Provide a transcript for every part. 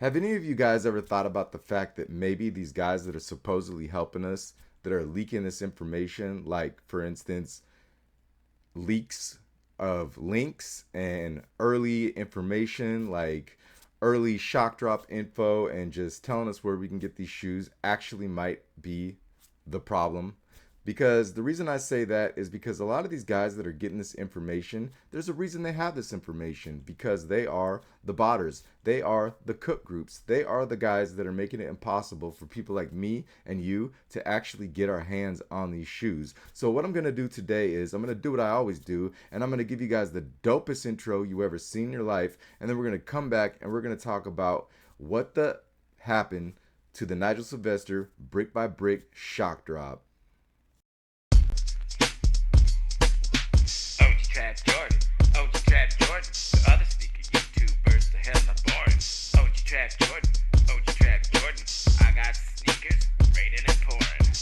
Have any of you guys ever thought about the fact that maybe these guys that are supposedly helping us, that are leaking this information, like for instance, leaks of links and early information, like early shock drop info, and just telling us where we can get these shoes, actually might be the problem? Because the reason I say that is because a lot of these guys that are getting this information, there's a reason they have this information, because they are the botters. They are the cook groups. They are the guys that are making it impossible for people like me and you to actually get our hands on these shoes. So what I'm going to do today is I'm going to do what I always do, and I'm going to give you guys the dopest intro you ever seen in your life, and then we're going to come back and we're going to talk about what the happened to the Nigel Sylvester brick by brick shock drop. OG Trap Jordan, OG Trap Jordan, the other sneaker YouTubers, the hell I'm born. OG Trap Jordan, OG Trap Jordan, I got sneakers, raining and pouring.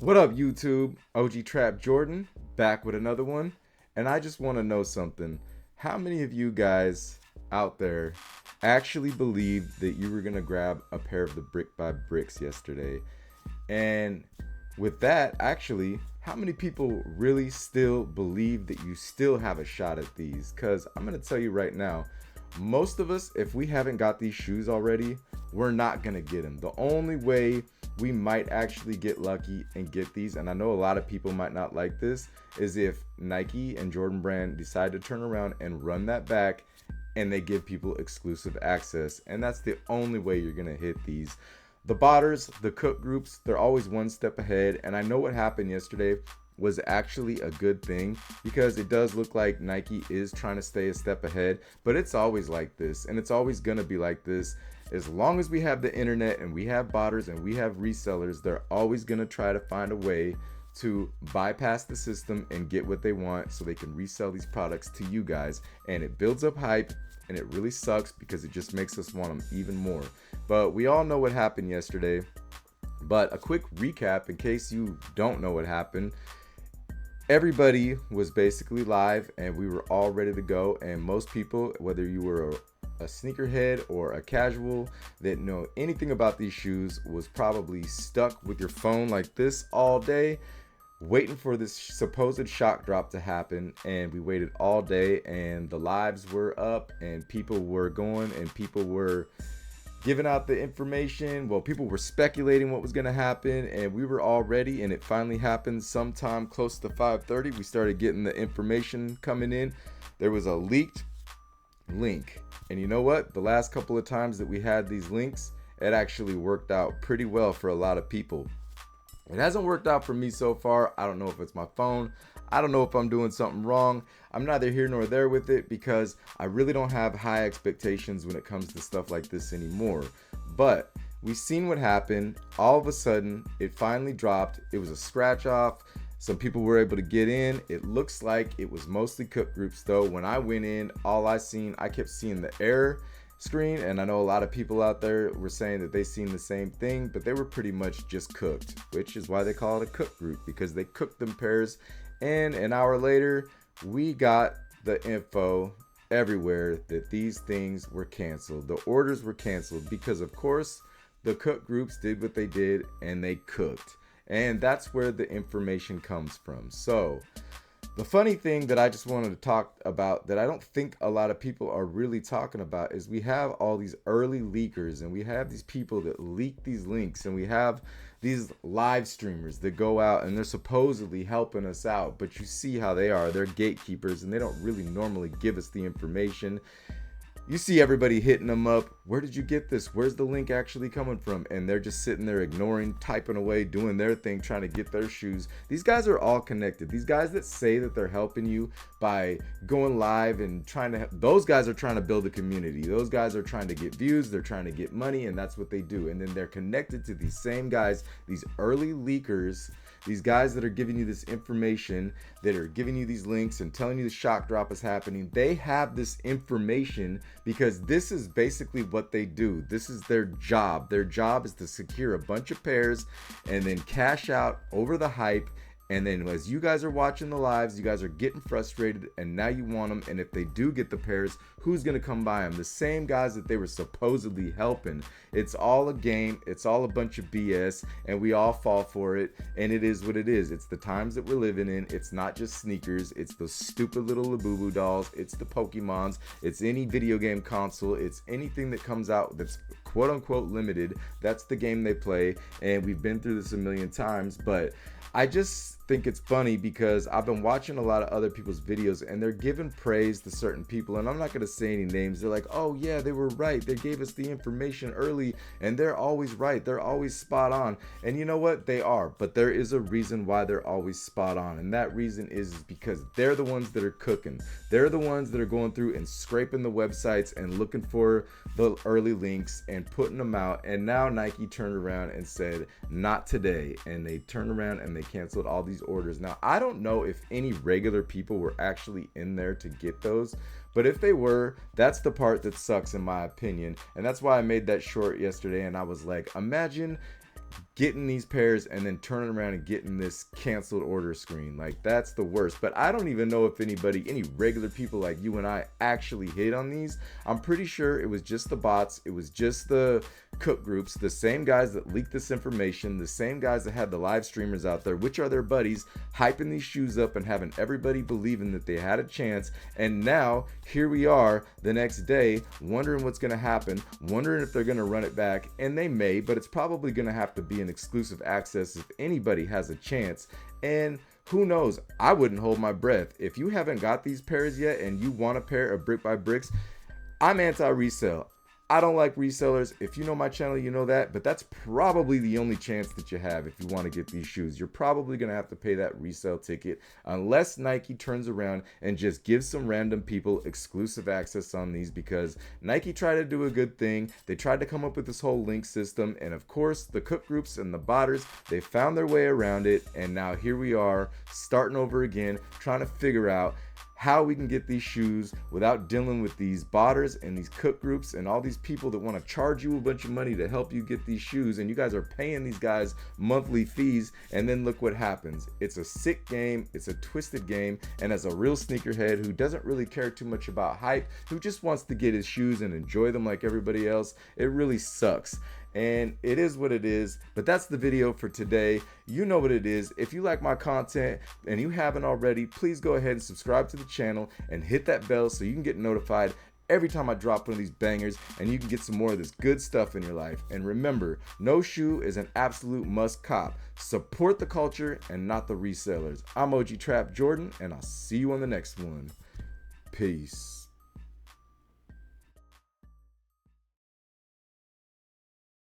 What up, YouTube? OG Trap Jordan back with another one. And I just want to know something. How many of you guys out there actually believed that you were going to grab a pair of the Brick by Bricks yesterday? And with that, actually, how many people really still believe that you still have a shot at these? Because I'm going to tell you right now, most of us, if we haven't got these shoes already, we're not going to get them. The only way we might actually get lucky and get these, and I know a lot of people might not like this, is if Nike and Jordan Brand decide to turn around and run that back and they give people exclusive access. And that's the only way you're going to hit these. The botters, the cook groups, they're always one step ahead. And I know what happened yesterday was actually a good thing, because it does look like Nike is trying to stay a step ahead, but it's always like this, and it's always going to be like this. As long as we have the internet and we have botters and we have resellers, they're always going to try to find a way to bypass the system and get what they want so they can resell these products to you guys. And it builds up hype, and it really sucks because it just makes us want them even more. But we all know what happened yesterday. But a quick recap in case you don't know what happened. Everybody was basically live and we were all ready to go. And most people, whether you were a sneakerhead or a casual that know anything about these shoes, was probably stuck with your phone like this all day, waiting for this supposed shock drop to happen. And we waited all day, and the lives were up and people were going and people were giving out the information. Well, people were speculating what was going to happen, and we were all ready, and it finally happened sometime close to 5:30. We started getting the information coming in. There was a leaked link, and you know what? The last couple of times that we had these links, it actually worked out pretty well for a lot of people. It hasn't worked out for me so far. I don't know if it's my phone. I don't know if I'm doing something wrong. I'm neither here nor there with it, because I really don't have high expectations when it comes to stuff like this anymore. But we've seen what happened. All of a sudden, it finally dropped. It was a scratch off. Some people were able to get in. It looks like it was mostly cook groups though. When I went in, I kept seeing the error screen, and I know a lot of people out there were saying that they seen the same thing, but they were pretty much just cooked, which is why they call it a cook group, because they cooked them pairs. And an hour later, we got the info everywhere that these things were canceled. The orders were canceled because, of course, the cook groups did what they did and they cooked. And that's where the information comes from. So the funny thing that I just wanted to talk about, that I don't think a lot of people are really talking about, is we have all these early leakers, and we have these people that leak these links, and we have these live streamers that go out and they're supposedly helping us out, but you see how they are. They're gatekeepers, and they don't really normally give us the information. You see everybody hitting them up. Where did you get this? Where's the link actually coming from? And they're just sitting there ignoring, typing away, doing their thing, trying to get their shoes. These guys are all connected. These guys that say that they're helping you by going live and those guys are trying to build a community. Those guys are trying to get views. They're trying to get money, and that's what they do. And then they're connected to these same guys, these early leakers, these guys that are giving you this information, that are giving you these links and telling you the shock drop is happening. They have this information because this is basically what they do. This is their job. Their job is to secure a bunch of pairs and then cash out over the hype And then as you guys are watching the lives, you guys are getting frustrated, and now you want them. And if they do get the pairs, who's going to come buy them? The same guys that they were supposedly helping. It's all a game. It's all a bunch of BS, and we all fall for it. And it is what it is. It's the times that we're living in. It's not just sneakers. It's those stupid little Labubu dolls. It's the Pokemons. It's any video game console. It's anything that comes out that's quote unquote limited. That's the game they play. And we've been through this a million times, but I just think it's funny because I've been watching a lot of other people's videos and they're giving praise to certain people, and I'm not going to say any names. They're like, oh yeah, they were right, they gave us the information early, and they're always right, they're always spot on. And you know what, they are, but there is a reason why they're always spot on, and that reason is because they're the ones that are cooking. They're the ones that are going through and scraping the websites and looking for the early links and putting them out. And now Nike turned around and said not today, and they turned around and they canceled all these orders. Now, I don't know if any regular people were actually in there to get those, but if they were, that's the part that sucks in my opinion. And that's why I made that short yesterday, and I was like, imagine getting these pairs and then turning around and getting this canceled order screen. Like, that's the worst. But I don't even know if any regular people like you and I actually hit on these. I'm pretty sure it was just the bots, it was just the cook groups, the same guys that leaked this information, the same guys that had the live streamers out there, which are their buddies, hyping these shoes up and having everybody believing that they had a chance. And now here we are the next day wondering what's going to happen, wondering if they're going to run it back. And they may, but it's probably going to have to be an exclusive access if anybody has a chance. And who knows, I wouldn't hold my breath. If you haven't got these pairs yet and you want a pair of brick by bricks, I'm anti-resale. I don't like resellers. If you know my channel, you know that, but that's probably the only chance that you have if you want to get these shoes. You're probably going to have to pay that resale ticket unless Nike turns around and just gives some random people exclusive access on these, because Nike tried to do a good thing. They tried to come up with this whole link system, and of course the cook groups and the botters, they found their way around it, and now here we are starting over again, trying to figure out how we can get these shoes without dealing with these botters and these cook groups and all these people that want to charge you a bunch of money to help you get these shoes, and you guys are paying these guys monthly fees. And then look what happens. It's a sick game, it's a twisted game, and as a real sneakerhead who doesn't really care too much about hype, who just wants to get his shoes and enjoy them like everybody else, it really sucks. And it is what it is, but that's the video for today. You know what it is. If you like my content and you haven't already, please go ahead and subscribe to the channel and hit that bell so you can get notified every time I drop one of these bangers, and you can get some more of this good stuff in your life. And remember, no shoe is an absolute must cop. Support the culture and not the resellers. I'm OG Trap Jordan, and I'll see you on the next one. Peace.